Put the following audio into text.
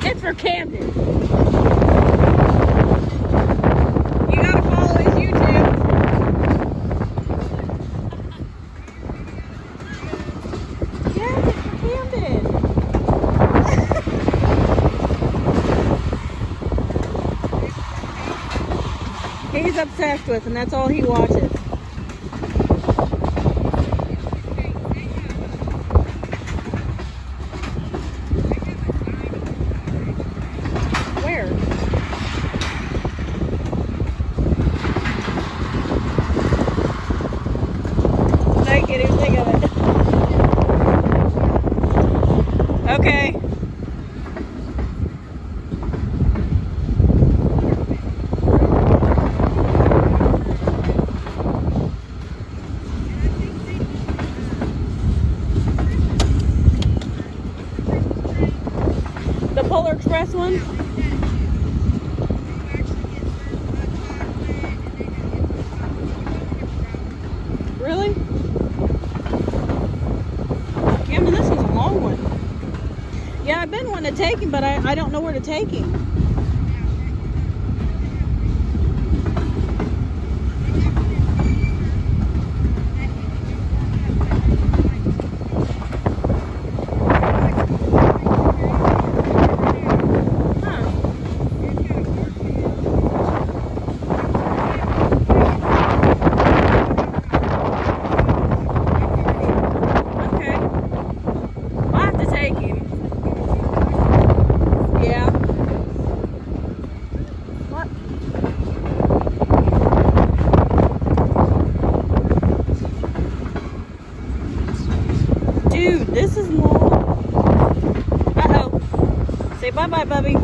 It's for Camden. You gotta follow his YouTube. Yes, it's for Camden. He's obsessed with, and that's all he watches. Where? Thank you, didn't think of it. Okay. The Polar Express one? Really? Camden, this is a long one. Yeah, I've been wanting to take him, but I don't know where to take him. Huh. Okay. I'll have to take him. Yeah. What? Dude, this is long. Uh-oh. Say bye-bye, Bubby.